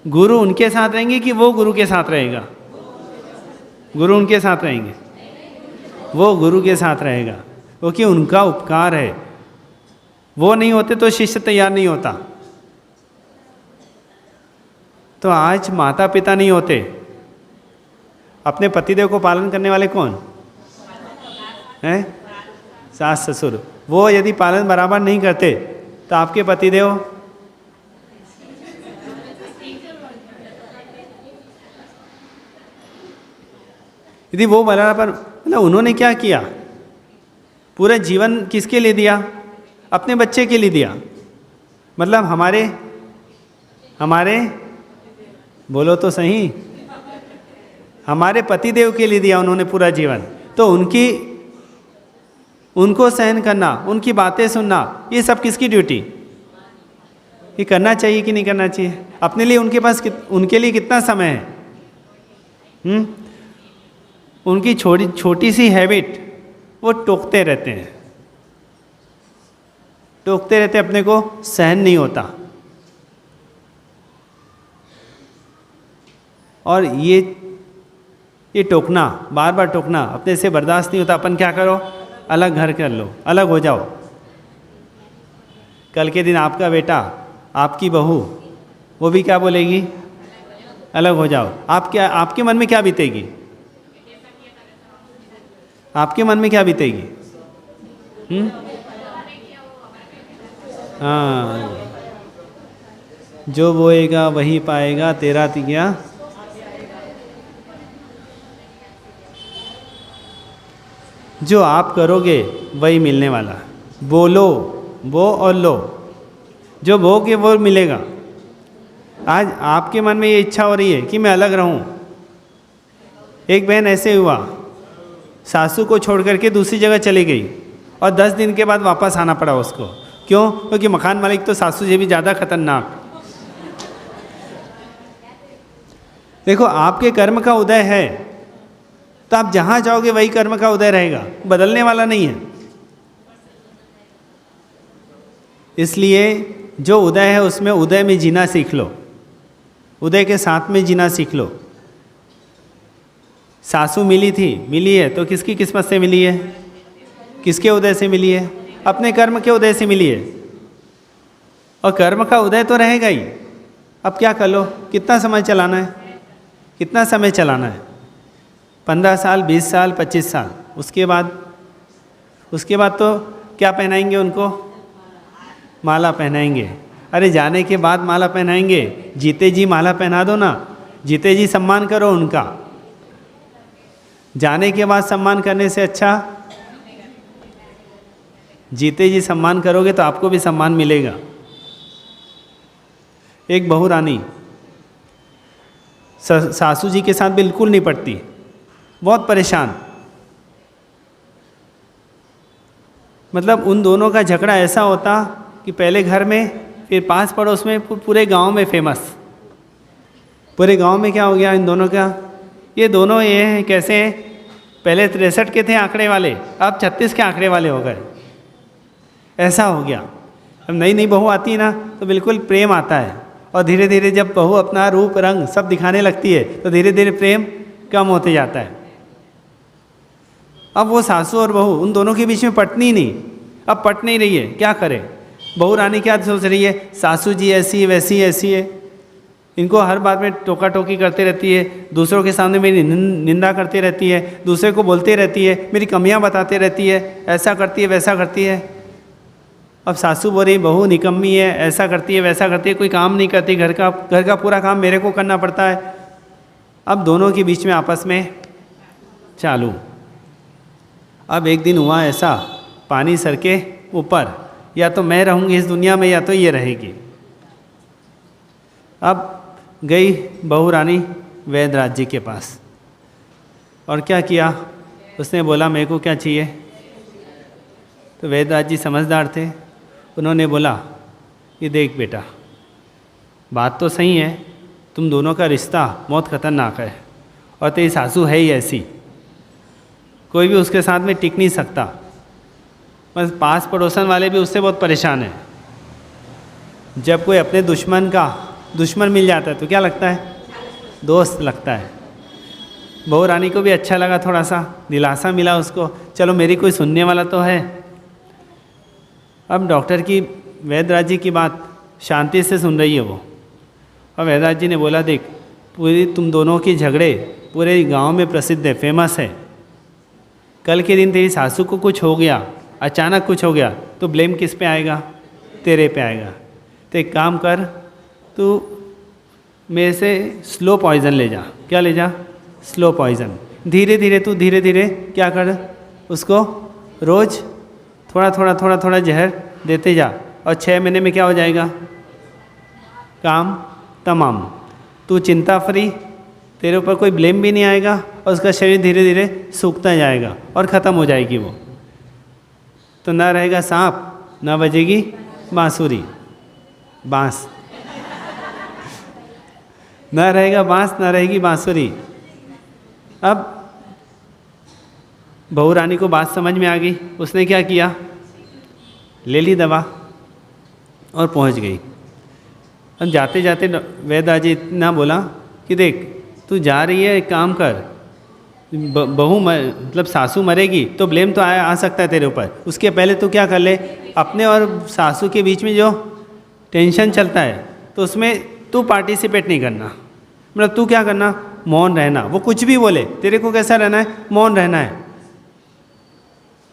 गुरु उनके साथ रहेंगे कि वो गुरु के साथ रहेगा? गुरु उनके साथ रहेंगे, वो गुरु के साथ रहेगा, क्योंकि उनका उपकार है। वो नहीं होते तो शिष्य तैयार नहीं होता। तो आज माता पिता नहीं होते, अपने पतिदेव को पालन करने वाले कौन हैं? सास ससुर। वो यदि पालन बराबर नहीं करते तो आपके पतिदेव यदि वो बराबर, मतलब उन्होंने क्या किया? पूरा जीवन किसके लिए दिया? अपने बच्चे के लिए दिया। मतलब हमारे बोलो तो सही, हमारे पतिदेव के लिए दिया उन्होंने पूरा जीवन। तो उनको सहन करना, उनकी बातें सुनना, ये सब किसकी ड्यूटी? ये करना चाहिए कि नहीं करना चाहिए? अपने लिए उनके पास उनके लिए कितना समय है? उनकी छोटी सी हैबिट वो टोकते रहते हैं, अपने को सहन नहीं होता। और ये टोकना, बार बार टोकना अपने से बर्दाश्त नहीं होता। अपन क्या करो? अलग घर कर लो, अलग हो जाओ। कल के दिन आपका बेटा, आपकी बहू, वो भी क्या बोलेगी? अलग हो जाओ। आपके मन में क्या बीतेगी? आपके मन में क्या बीतेगी? हाँ, जो बोएगा वही पाएगा, तेरा तिया। जो आप करोगे वही मिलने वाला। बोलो, बो और लो, जो बोगे वो मिलेगा। आज आपके मन में ये इच्छा हो रही है कि मैं अलग रहूं। एक बहन ऐसे हुआ, सासू को छोड़ करके दूसरी जगह चली गई और 10 दिन के बाद वापस आना पड़ा उसको। क्यों? क्योंकि मकान मालिक तो सासू से भी ज़्यादा खतरनाक। देखो, आपके कर्म का उदय है तो आप जहाँ जाओगे वही कर्म का उदय रहेगा, बदलने वाला नहीं है। इसलिए जो उदय है उसमें उदय में जीना सीख लो, उदय के साथ में जीना सीख लो। सासू मिली है तो किसकी किस्मत से मिली है? किसके उदय से मिली है? अपने कर्म के उदय से मिली है। और कर्म का उदय तो रहेगा ही, अब क्या कर लो, कितना समय चलाना है, कितना समय चलाना है, 15 साल, 20 साल, 25 साल। उसके बाद तो क्या पहनाएंगे उनको, माला पहनाएंगे। अरे जाने के बाद माला पहनाएंगे, जीते जी माला पहना दो ना, जीते जी सम्मान करो उनका। जाने के बाद सम्मान करने से अच्छा जीते जी सम्मान करोगे तो आपको भी सम्मान मिलेगा। एक बहू रानी सासू जी के साथ बिल्कुल नहीं पटती, बहुत परेशान। मतलब उन दोनों का झगड़ा ऐसा होता कि पहले घर में, फिर पास पड़ोस में, पूरे गांव में फेमस। पूरे गांव में क्या हो गया इन दोनों का, ये दोनों ये हैं कैसे हैं, पहले 63 के थे आंकड़े वाले, अब 36 के आंकड़े वाले हो गए। ऐसा हो गया। अब नई नई बहू आती है ना तो बिल्कुल प्रेम आता है, और धीरे धीरे जब बहू अपना रूप रंग सब दिखाने लगती है तो धीरे धीरे प्रेम कम होते जाता है। अब वो सासू और बहू उन दोनों के बीच में पटनी नहीं, अब पट नहीं रही है, क्या करे। बहू रानी क्या सोच रही है, सासू जी ऐसी है, वैसी ऐसी है, इनको हर बात में टोका टोकी करती रहती है, दूसरों के सामने मेरी निंदा करती रहती है, दूसरे को बोलती रहती है, मेरी कमियां बताती रहती है, ऐसा करती है वैसा करती है। अब सासू बोल रही बहू निकम्मी है, ऐसा करती है वैसा करती है, कोई काम नहीं करती, घर का पूरा काम मेरे को करना पड़ता है। अब दोनों के बीच में आपस में चालू। अब एक दिन हुआ ऐसा, पानी सर के ऊपर, या तो मैं रहूँगी इस दुनिया में या तो ये रहेगी। अब गई बहू रानी वैद्यराज जी के पास, और क्या किया, उसने बोला मेरे को क्या चाहिए। तो वैद्यराज जी समझदार थे, उन्होंने बोला कि देख बेटा, बात तो सही है, तुम दोनों का रिश्ता बहुत ख़तरनाक है, और तेरी सासू है ही ऐसी, कोई भी उसके साथ में टिक नहीं सकता। बस पास पड़ोसन वाले भी उससे बहुत परेशान हैं। जब कोई अपने दुश्मन का दुश्मन मिल जाता है तो क्या लगता है, दोस्त लगता है। बहू रानी को भी अच्छा लगा, थोड़ा सा दिलासा मिला उसको, चलो मेरी कोई सुनने वाला तो है। अब डॉक्टर की, वैद्यराज जी की बात शांति से सुन रही है वो, और वैद्यराज जी ने बोला देख, पूरी तुम दोनों के झगड़े पूरे गांव में प्रसिद्ध है, फेमस है। कल के दिन तेरी सासू को कुछ हो गया, अचानक कुछ हो गया, तो ब्लेम किस पे आएगा, तेरे पे आएगा। तो एक काम कर, तू मेरे से स्लो पॉइज़न ले जा। क्या ले जा, स्लो पॉइज़न। धीरे धीरे तू धीरे धीरे क्या कर, उसको रोज़ थोड़ा थोड़ा जहर देते जा, और 6 महीने में क्या हो जाएगा, काम तमाम। तू चिंता फ्री, तेरे ऊपर कोई ब्लेम भी नहीं आएगा, और उसका शरीर धीरे धीरे सूखता जाएगा और ख़त्म हो जाएगी वो। तो ना रहेगा सांप, ना बजेगी बांसुरी, बांस ना रहेगा बांस, ना रहेगी बांसुरी। अब बहू रानी को बात समझ में आ गई, उसने क्या किया, ले ली दवा और पहुंच गई। अब जाते जाते वैद्यराज जी इतना बोला कि देख, तू जा रही है, एक काम कर, बहू मतलब सासू मरेगी तो ब्लेम तो आ सकता है तेरे ऊपर, उसके पहले तू क्या कर ले, अपने और सासू के बीच में जो टेंशन चलता है तो उसमें तू पार्टिसिपेट नहीं करना। मतलब तू क्या करना, मौन रहना। वो कुछ भी बोले, तेरे को कैसा रहना है, मौन रहना है,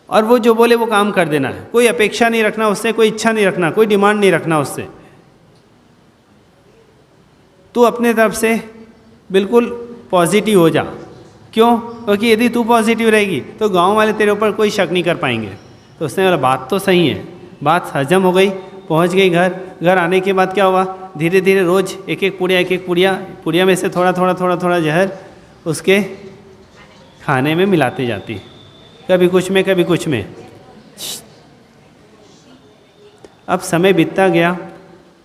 और वो जो बोले वो काम कर देना है। कोई अपेक्षा नहीं रखना उससे, कोई इच्छा नहीं रखना, कोई डिमांड नहीं रखना उससे। तू अपने तरफ से बिल्कुल पॉजिटिव हो जा। क्यों, क्योंकि यदि तू पॉजिटिव रहेगी तो गांव वाले तेरे ऊपर कोई शक नहीं कर पाएंगे। तो उसने बोला बात तो सही है, बात हजम हो गई। पहुंच गई घर आने के बाद क्या हुआ, धीरे धीरे रोज़ एक एक पुड़िया में से थोड़ा जहर उसके खाने में मिलाती जाती, कभी कुछ में कभी कुछ में। अब समय बीतता गया,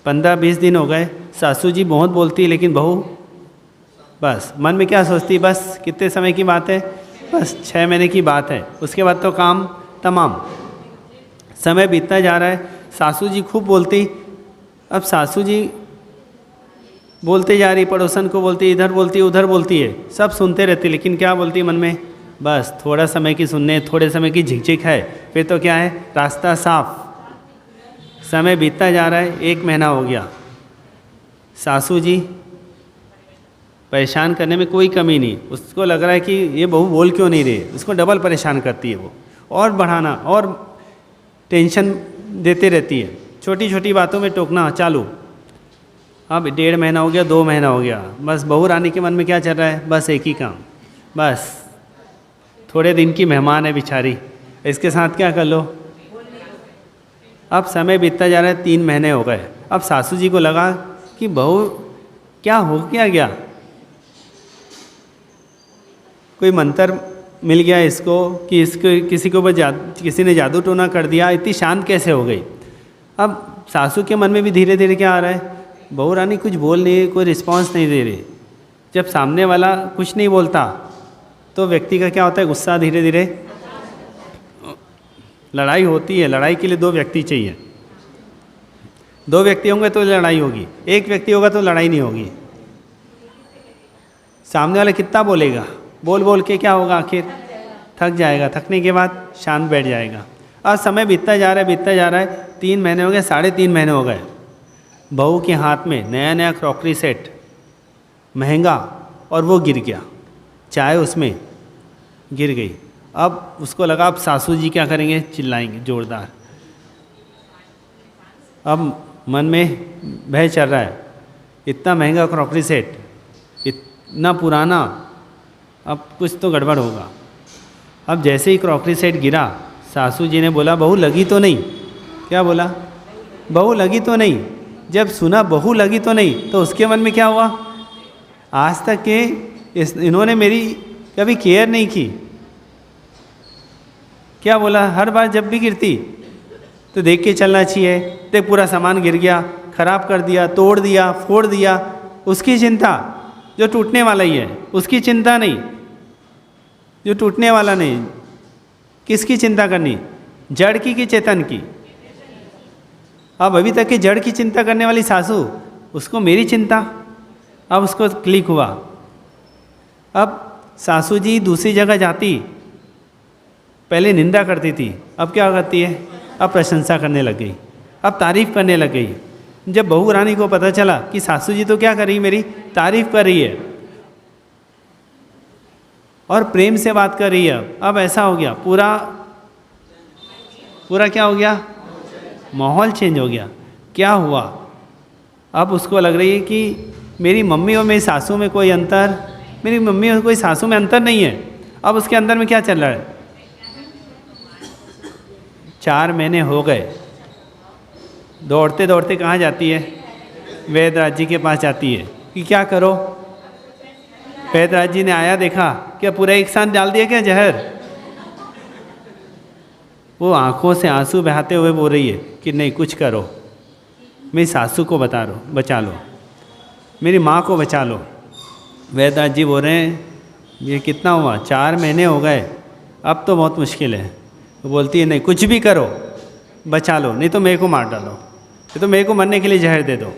15-20 दिन हो गए। सासू जी बहुत बोलती, लेकिन बहू बस मन में क्या सोचती, बस कितने समय की बात है, बस 6 महीने की बात है, उसके बाद तो काम तमाम। समय बीतता जा रहा है, सासू जी खूब बोलती। अब सासू जी बोलते जा रही, पड़ोसन को बोलती, इधर बोलती उधर बोलती है, सब सुनते रहती, लेकिन क्या बोलती मन में, बस थोड़ा समय की सुनने, थोड़े समय की झिकझिक है, फिर तो क्या है, रास्ता साफ। समय बीतता जा रहा है, 1 महीना हो गया, सासू जी परेशान करने में कोई कमी नहीं, उसको लग रहा है कि ये बहू बोल क्यों नहीं रही, उसको डबल परेशान करती है वो, और बढ़ाना और टेंशन देते रहती है, छोटी छोटी बातों में टोकना चालू। अब 1.5 महीना हो गया, 2 महीना हो गया, बस बहू रानी के मन में क्या चल रहा है, बस एक ही काम, बस थोड़े दिन की मेहमान है बेचारी, इसके साथ क्या कर लो। अब समय बीतता जा रहा है, 3 महीने हो गए। अब सासू जी को लगा कि बहू क्या हो क्या गया, कोई मंत्र मिल गया इसको कि इसको किसी के ऊपर किसी ने जादू टोना कर दिया, इतनी शांत कैसे हो गई। अब सासू के मन में भी धीरे धीरे क्या आ रहा है, बहू रानी कुछ बोल नहीं रही, कोई रिस्पांस नहीं दे रही। जब सामने वाला कुछ नहीं बोलता तो व्यक्ति का क्या होता है, गुस्सा धीरे धीरे, लड़ाई होती है। लड़ाई के लिए 2 व्यक्ति चाहिए, 2 व्यक्ति होंगे तो लड़ाई होगी, 1 व्यक्ति होगा तो लड़ाई नहीं होगी। सामने वाला कितना बोलेगा, बोल बोल के क्या होगा, आखिर थक जाएगा, थकने के बाद शांत बैठ जाएगा। अब समय बीतता जा रहा है, बीतता जा रहा है, 3 महीने हो गए, 3.5 महीने हो गए। बहू के हाथ में नया नया क्रॉकरी सेट महंगा, और वो गिर गया, चाय उसमें गिर गई। अब उसको लगा अब सासू जी क्या करेंगे, चिल्लाएंगे जोरदार। अब मन में भय चल रहा है, इतना महंगा क्रॉकरी सेट, इतना पुराना, अब कुछ तो गड़बड़ होगा। अब जैसे ही क्रॉकरी सेट गिरा, सासू जी ने बोला बहू लगी तो नहीं, क्या बोला, बहू लगी तो नहीं। जब सुना बहू लगी तो नहीं, तो उसके मन में क्या हुआ, आज तक के इन्होंने मेरी कभी केयर नहीं की। क्या बोला, हर बार जब भी गिरती तो देख के चलना चाहिए, देख पूरा सामान गिर गया, खराब कर दिया, तोड़ दिया, फोड़ दिया, उसकी चिंता, जो टूटने वाला ही है उसकी चिंता नहीं, जो टूटने वाला नहीं, किसकी चिंता करनी, जड़ की कि चेतन की। अब अभी तक की जड़ की चिंता करने वाली सासू, उसको मेरी चिंता, अब उसको क्लिक हुआ। अब सासू जी दूसरी जगह जाती, पहले निंदा करती थी, अब क्या करती है, अब प्रशंसा करने लग गई, अब तारीफ करने लग गई। जब बहू रानी को पता चला कि सासू जी तो क्या कर रही, मेरी तारीफ कर रही है और प्रेम से बात कर रही है, अब ऐसा हो गया, पूरा क्या हो गया, माहौल चेंज हो गया। क्या हुआ, अब उसको लग रही है कि मेरी मम्मी और मेरी सासू में कोई अंतर, मेरी मम्मी और कोई सासू में अंतर नहीं है। अब उसके अंदर में क्या चल रहा है, 4 महीने हो गए, दौड़ते दौड़ते कहाँ जाती है, वैद्यराज जी के पास जाती है कि क्या करो। वैद्यराज जी ने आया, देखा क्या पूरा एक साथ डाल दिया क्या जहर। वो आंखों से आंसू बहाते हुए बोल रही है कि नहीं कुछ करो, मेरी सासू को बचा लो, मेरी माँ को बचा लो। वैद्यराज जी बोल रहे हैं ये कितना हुआ, 4 महीने हो गए, अब तो बहुत मुश्किल है। वो बोलती है नहीं कुछ भी करो, बचा लो, नहीं तो मेरे को मार डालो, नहीं तो मेरे को मरने के लिए जहर दे दो।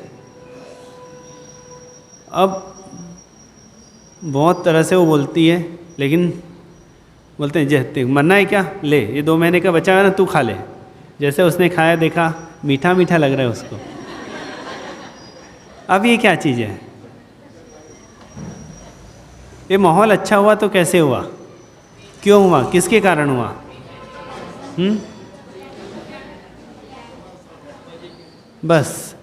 अब बहुत तरह से वो बोलती है, लेकिन बोलते हैं जहते मरना है क्या, ले ये 2 महीने का बचा है ना, तू खा ले। जैसे उसने खाया, देखा मीठा मीठा लग रहा है उसको। अब ये क्या चीज़ है, ये माहौल अच्छा हुआ तो कैसे हुआ, क्यों हुआ, किसके कारण हुआ। बस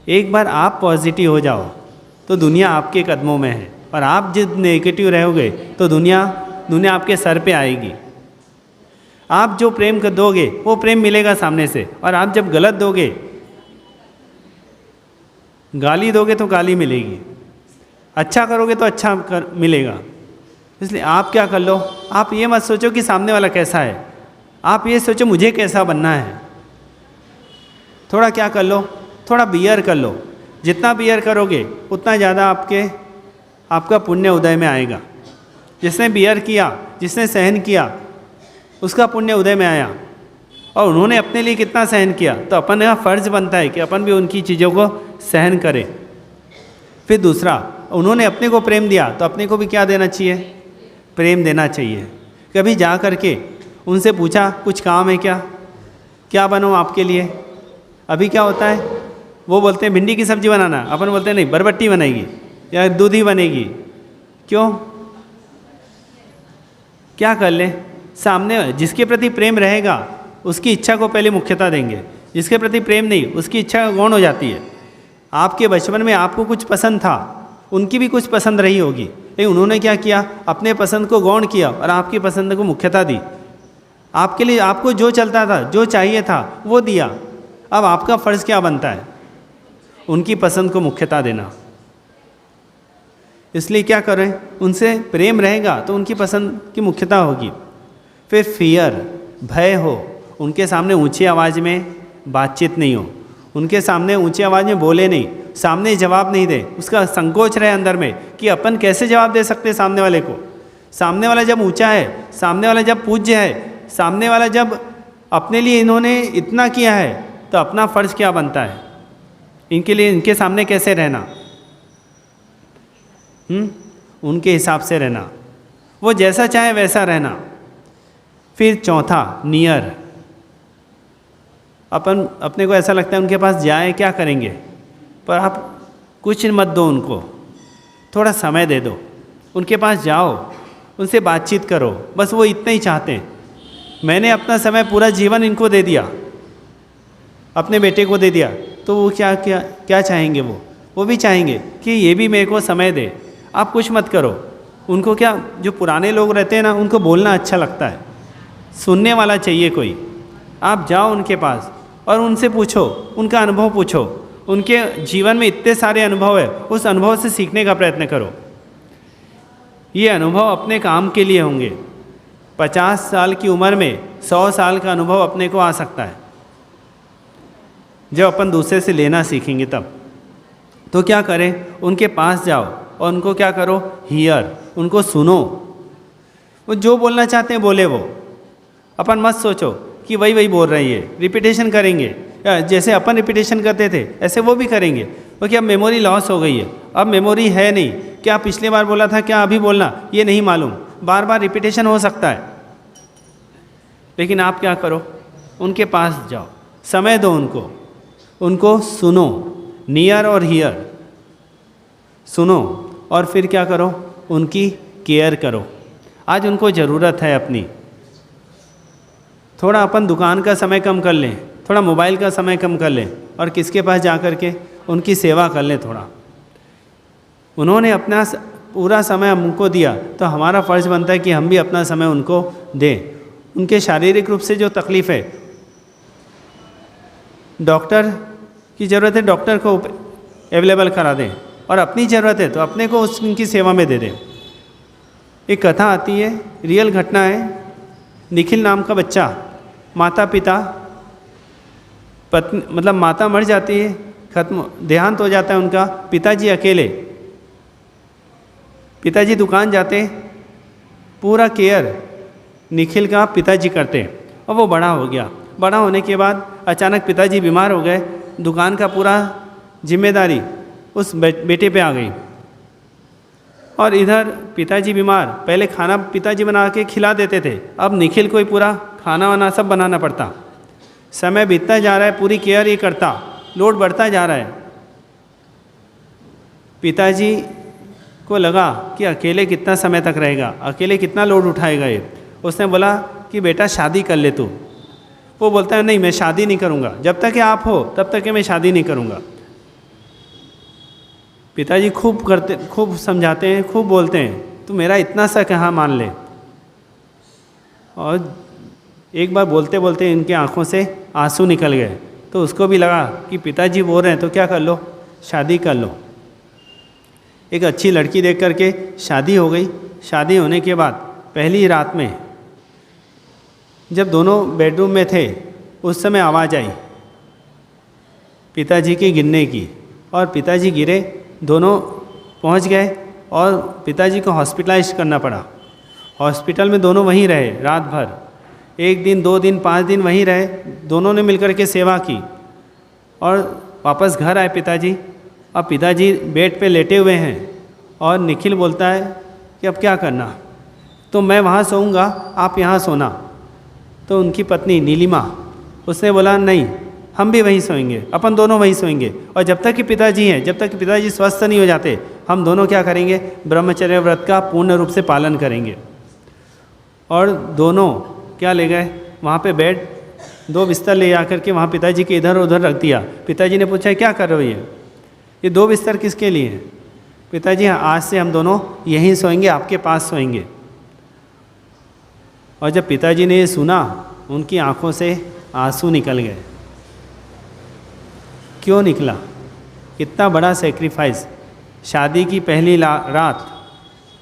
एक बार आप पॉजिटिव हो जाओ तो दुनिया आपके कदमों में है, और आप जब नेगेटिव रहोगे तो दुनिया आपके सर पे आएगी। आप जो प्रेम कर दोगे वो प्रेम मिलेगा सामने से, और आप जब गलत दोगे, गाली दोगे तो गाली मिलेगी, अच्छा करोगे तो अच्छा मिलेगा। इसलिए आप क्या कर लो, आप ये मत सोचो कि सामने वाला कैसा है, आप ये सोचो मुझे कैसा बनना है। थोड़ा क्या कर लो, थोड़ा बियर कर लो, जितना बियर करोगे उतना ज़्यादा आपका पुण्य उदय में आएगा। जिसने बियर किया, जिसने सहन किया, उसका पुण्य उदय में आया, और उन्होंने अपने लिए कितना सहन किया, तो अपन का फ़र्ज़ बनता है कि अपन भी उनकी चीज़ों को सहन करें। फिर दूसरा, उन्होंने अपने को प्रेम दिया तो अपने को भी क्या देना चाहिए, प्रेम देना चाहिए। कभी जा कर के उनसे पूछा कुछ काम है क्या बनूं आपके लिए। अभी क्या होता है, वो बोलते हैं भिंडी की सब्जी बनाना, अपन बोलते हैं नहीं बरबट्टी बनेगी या दूधी बनेगी। क्यों? क्या कर ले, सामने जिसके प्रति प्रेम रहेगा उसकी इच्छा को पहले मुख्यता देंगे, जिसके प्रति प्रेम नहीं उसकी इच्छा गौण हो जाती है। आपके बचपन में आपको कुछ पसंद था, उनकी भी कुछ पसंद रही होगी, लेकिन उन्होंने क्या किया, अपने पसंद को गौण किया और आपकी पसंद को मुख्यता दी। आपके लिए आपको जो चलता था, जो चाहिए था वो दिया। अब आपका फ़र्ज़ क्या बनता है? उनकी पसंद को मुख्यता देना। इसलिए क्या करें, उनसे प्रेम रहेगा तो उनकी पसंद की मुख्यता होगी। फिर फियर, भय हो, उनके सामने ऊंची आवाज़ में बातचीत नहीं हो, उनके सामने ऊंची आवाज़ में बोले नहीं, सामने जवाब नहीं दे, उसका संकोच रहे अंदर में कि अपन कैसे जवाब दे सकते सामने वाले को। सामने वाला जब ऊंचा है, सामने वाला जब पूज्य है, सामने वाला जब अपने लिए इन्होंने इतना किया है, तो अपना फ़र्ज़ क्या बनता है, इनके लिए इनके सामने कैसे रहना, उनके हिसाब से रहना, वो जैसा चाहे वैसा रहना। फिर चौथा नियर, अपन अपने को ऐसा लगता है उनके पास जाए क्या करेंगे, पर आप कुछ मत दो उनको, थोड़ा समय दे दो, उनके पास जाओ, उनसे बातचीत करो, बस वो इतना ही चाहते हैं। मैंने अपना समय पूरा जीवन इनको दे दिया, अपने बेटे को दे दिया, तो वो क्या क्या क्या चाहेंगे, वो भी चाहेंगे कि ये भी मेरे को समय दे। आप कुछ मत करो उनको, क्या जो पुराने लोग रहते हैं ना, उनको बोलना अच्छा लगता है, सुनने वाला चाहिए कोई। आप जाओ उनके पास और उनसे पूछो, उनका अनुभव पूछो, उनके जीवन में इतने सारे अनुभव है, उस अनुभव से सीखने का प्रयत्न करो। ये अनुभव अपने काम के लिए होंगे। 50 साल की उम्र में 100 साल का अनुभव अपने को आ सकता है, जब अपन दूसरे से लेना सीखेंगे तब। तो क्या करें, उनके पास जाओ और उनको क्या करो, हियर, उनको सुनो, वो जो बोलना चाहते हैं बोले। वो अपन मत सोचो कि वही वही बोल रही है, रिपीटेशन करेंगे, जैसे अपन रिपीटेशन करते थे ऐसे वो भी करेंगे। क्योंकि अब मेमोरी लॉस हो गई है, अब मेमोरी है नहीं, क्या पिछले बार बोला था क्या अभी बोलना ये नहीं मालूम, बार बार रिपीटेशन हो सकता है। लेकिन आप क्या करो, उनके पास जाओ, समय दो उनको सुनो, नियर और हियर सुनो, और फिर क्या करो, उनकी केयर करो। आज उनको ज़रूरत है अपनी। थोड़ा अपन दुकान का समय कम कर लें, थोड़ा मोबाइल का समय कम कर लें और किसके पास जा कर के उनकी सेवा कर लें थोड़ा। उन्होंने अपना पूरा समय हमको दिया, तो हमारा फ़र्ज़ बनता है कि हम भी अपना समय उनको दें। उनके शारीरिक रूप से जो तकलीफ़ है, डॉक्टर की ज़रूरत है, डॉक्टर को अवेलेबल करा दें, और अपनी ज़रूरत है तो अपने को उनकी सेवा में दे दें। एक कथा आती है, रियल घटना है। निखिल नाम का बच्चा, माता पिता पत्नी, मतलब माता मर जाती है, खत्म, देहांत हो जाता है उनका, पिताजी अकेले। पिताजी दुकान जाते, पूरा केयर निखिल का पिताजी करते, और वो बड़ा हो गया। बड़ा होने के बाद अचानक पिताजी बीमार हो गए, दुकान का पूरा जिम्मेदारी उस बेटे पे आ गई। और इधर पिताजी बीमार, पहले खाना पिताजी बना के खिला देते थे, अब निखिल को ही पूरा खाना वाना सब बनाना पड़ता। समय बीतता जा रहा है, पूरी केयर ही करता, लोड बढ़ता जा रहा है। पिताजी को लगा कि अकेले कितना समय तक रहेगा, अकेले कितना लोड उठाएगा ये। उसने बोला कि बेटा शादी कर ले तू। वो बोलता है नहीं मैं शादी नहीं करूँगा, जब तक कि आप हो तब तक कि मैं शादी नहीं करूँगा। पिताजी खूब समझाते हैं, खूब बोलते हैं, तू मेरा इतना सा कहाँ मान ले। और एक बार बोलते बोलते इनके आँखों से आंसू निकल गए, तो उसको भी लगा कि पिताजी बोल रहे हैं तो क्या कर लो, शादी कर लो। एक अच्छी लड़की देख करके शादी हो गई। शादी होने के बाद पहली रात में जब दोनों बेडरूम में थे, उस समय आवाज़ आई पिताजी के गिरने की, और पिताजी गिरे, दोनों पहुंच गए और पिताजी को हॉस्पिटलाइज करना पड़ा। हॉस्पिटल में दोनों वहीं रहे रात भर, 1 दिन 2 दिन 5 दिन वहीं रहे, दोनों ने मिलकर के सेवा की और वापस घर आए पिताजी। अब पिताजी बेड पे लेटे हुए हैं और निखिल बोलता है कि अब क्या करना, तो मैं वहाँ सोऊंगा, आप यहाँ सोना। तो उनकी पत्नी नीलिमा, उसने बोला नहीं, हम भी वहीं सोएंगे, अपन दोनों वहीं सोएंगे। और जब तक कि पिताजी हैं, जब तक कि पिताजी स्वस्थ नहीं हो जाते, हम दोनों क्या करेंगे, ब्रह्मचर्य व्रत का पूर्ण रूप से पालन करेंगे। और दोनों क्या ले गए, वहाँ पे बेड 2 बिस्तर ले आकर के वहाँ पिताजी के इधर उधर रख दिया। पिताजी ने पूछा क्या कर रहे हो, ये 2 बिस्तर किसके लिए हैं? पिताजी आज से हम दोनों यहीं सोएंगे, आपके पास सोएंगे। और जब पिताजी ने ये सुना, उनकी आंखों से आंसू निकल गए। क्यों निकला? कितना बड़ा सेक्रीफाइस, शादी की पहली रात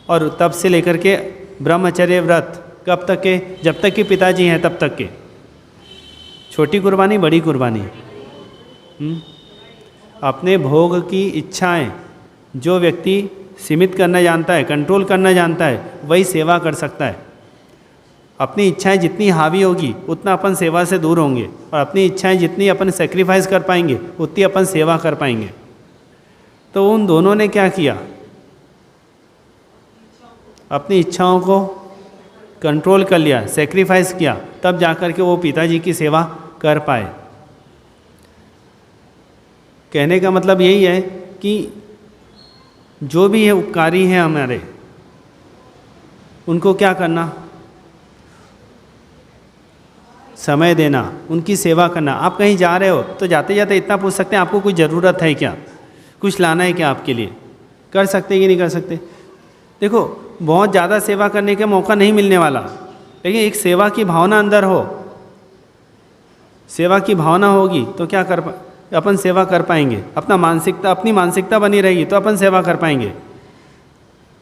और तब से लेकर के ब्रह्मचर्य व्रत कब तक के, जब तक कि पिताजी हैं तब तक के। छोटी कुर्बानी, बड़ी कुर्बानी। अपने भोग की इच्छाएं जो व्यक्ति सीमित करना जानता है, कंट्रोल करना जानता है, वही सेवा कर सकता है। अपनी इच्छाएं जितनी हावी होगी उतना अपन सेवा से दूर होंगे, और अपनी इच्छाएं जितनी अपन सेक्रीफाइस कर पाएंगे उतनी अपन सेवा कर पाएंगे। तो उन दोनों ने क्या किया, अपनी इच्छाओं को कंट्रोल कर लिया, सेक्रीफाइस किया, तब जाकर के वो पिताजी की सेवा कर पाए। कहने का मतलब यही है कि जो भी है उपकारी हैं हमारे, उनको क्या करना, समय देना, उनकी सेवा करना। आप कहीं जा रहे हो तो जाते जाते इतना पूछ सकते हैं आपको कोई ज़रूरत है क्या, कुछ लाना है क्या आपके लिए, कर सकते कि नहीं कर सकते। देखो बहुत ज़्यादा सेवा करने का मौका नहीं मिलने वाला, लेकिन एक सेवा की भावना अंदर हो, सेवा की भावना होगी तो क्या कर अपन सेवा कर पाएंगे। अपनी मानसिकता बनी रहेगी तो अपन सेवा कर पाएंगे।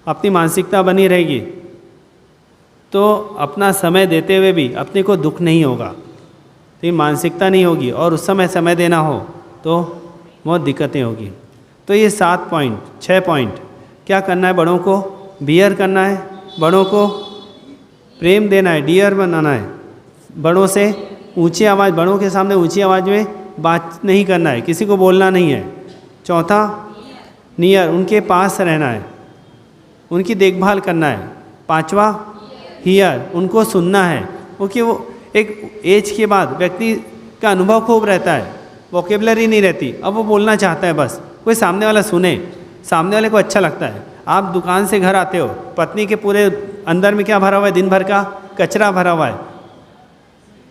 अपनी मानसिकता बनी रहेगी तो अपना समय देते हुए भी अपने को दुख नहीं होगा। लेकिन मानसिकता नहीं होगी और उस समय समय देना हो तो बहुत दिक्कतें होगी। तो ये 7 पॉइंट 6 पॉइंट क्या करना है, बड़ों को बियर करना है, बड़ों को प्रेम देना है, डियर बनाना है, बड़ों से ऊंची आवाज़, बड़ों के सामने ऊंची आवाज़ में बात नहीं करना है, किसी को बोलना नहीं है। चौथा नियर, उनके पास रहना है, उनकी देखभाल करना है। 5वां हियर, उनको सुनना है, क्योंकि वो एक एज के बाद व्यक्ति का अनुभव खूब रहता है, वोकेबलरी नहीं रहती, अब वो बोलना चाहता है बस कोई सामने वाला सुने, सामने वाले को अच्छा लगता है। आप दुकान से घर आते हो, पत्नी के पूरे अंदर में क्या भरा हुआ है, दिन भर का कचरा भरा हुआ है,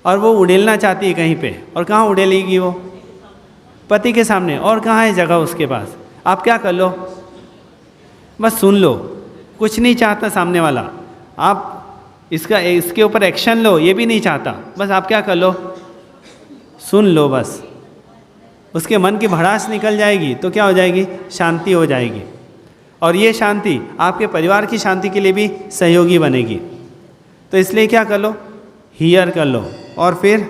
और वो उड़ेलना चाहती है कहीं पे, और कहाँ उड़ेलेगी वो, पति के सामने, और कहाँ है जगह उसके पास। आप क्या कर लो, बस सुन लो, कुछ नहीं चाहता सामने वाला, आप इसके ऊपर एक्शन लो, ये भी नहीं चाहता, बस आप क्या कर लो, सुन लो बस। उसके मन की भड़ास निकल जाएगी तो क्या हो जाएगी, शांति हो जाएगी, और ये शांति आपके परिवार की शांति के लिए भी सहयोगी बनेगी। तो इसलिए क्या कर लो, हियर कर लो, और फिर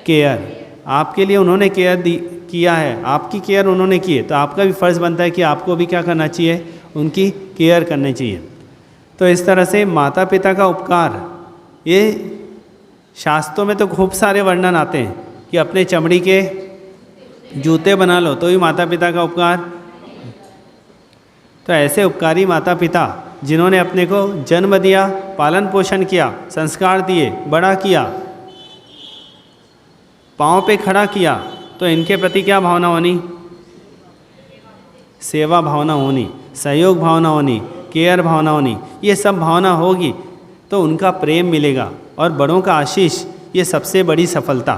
केयर, आपके लिए उन्होंने केयर किया है, आपकी केयर उन्होंने की है, तो आपका भी फ़र्ज़ बनता है कि आपको भी क्या करना चाहिए, उनकी केयर करनी चाहिए। तो इस तरह से माता पिता का उपकार, ये शास्त्रों में तो खूब सारे वर्णन आते हैं कि अपने चमड़ी के जूते बना लो तो भी माता पिता का उपकार। तो ऐसे उपकारी माता पिता जिन्होंने अपने को जन्म दिया, पालन पोषण किया, संस्कार दिए, बड़ा किया, पाँव पे खड़ा किया, तो इनके प्रति क्या भावना होनी, सेवा भावना होनी, सहयोग भावना होनी, केयर भावना होनी। ये सब भावना होगी तो उनका प्रेम मिलेगा, और बड़ों का आशीष ये सबसे बड़ी सफलता।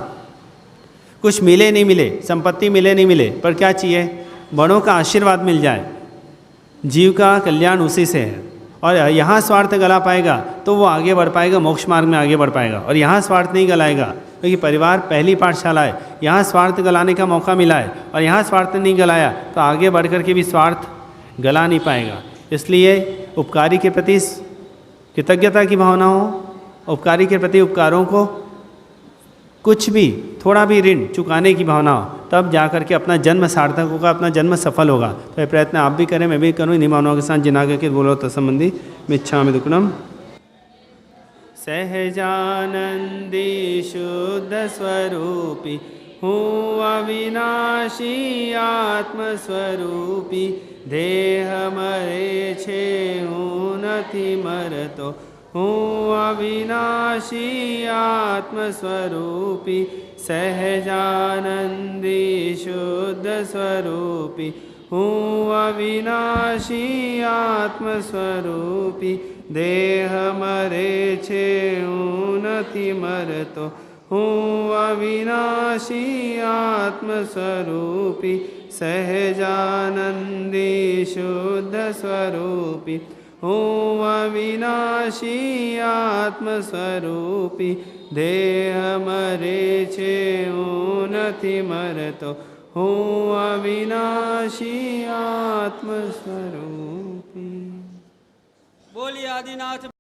कुछ मिले नहीं मिले, संपत्ति मिले नहीं मिले, पर क्या चाहिए, बड़ों का आशीर्वाद मिल जाए। जीव का कल्याण उसी से है, और यहाँ स्वार्थ गला पाएगा तो वो आगे बढ़ पाएगा, मोक्ष मार्ग में आगे बढ़ पाएगा। और यहाँ स्वार्थ नहीं गलाएगा, क्योंकि परिवार पहली पाठशाला है, यहाँ स्वार्थ गलाने का मौका मिला है, और यहाँ स्वार्थ नहीं गलाया तो आगे बढ़ कर के भी स्वार्थ गला नहीं पाएगा। इसलिए उपकारी के प्रति कृतज्ञता की भावना हो, उपकारी के प्रति उपकारों को कुछ भी थोड़ा भी ऋण चुकाने की भावना हो, तब जा कर के अपना जन्म सार्थक होगा, अपना जन्म सफल होगा। तो ये प्रयत्न आप भी करें, मैं भी करूँ, इन्हीं भावनाओं के साथ जिनागे के बोलो तत्संबंधी मिच्छामि दुक्कडम। सहजानंदी शुद्ध स्वरूपी हूँ अविनाशी आत्मस्वरूपी, देह मरे छे हूँ नथी मरतो, हूँ अविनाशी आत्म स्वरूपी सहजानंदी शुद्ध स्वरूपी हूँ अविनाशी आत्म स्वरूपी देह मरे छे हूँ नथी मरतो हूँ अविनाशी आत्म स्वरूपी सहजानंदी शुद्ध स्वरूपी हूँ अविनाशी आत्म स्वरूपी देह मरे छे हूँ नथी मरतो हूँ अविनाशी आत्म स्वरूपी। बोलिए आदिनाथ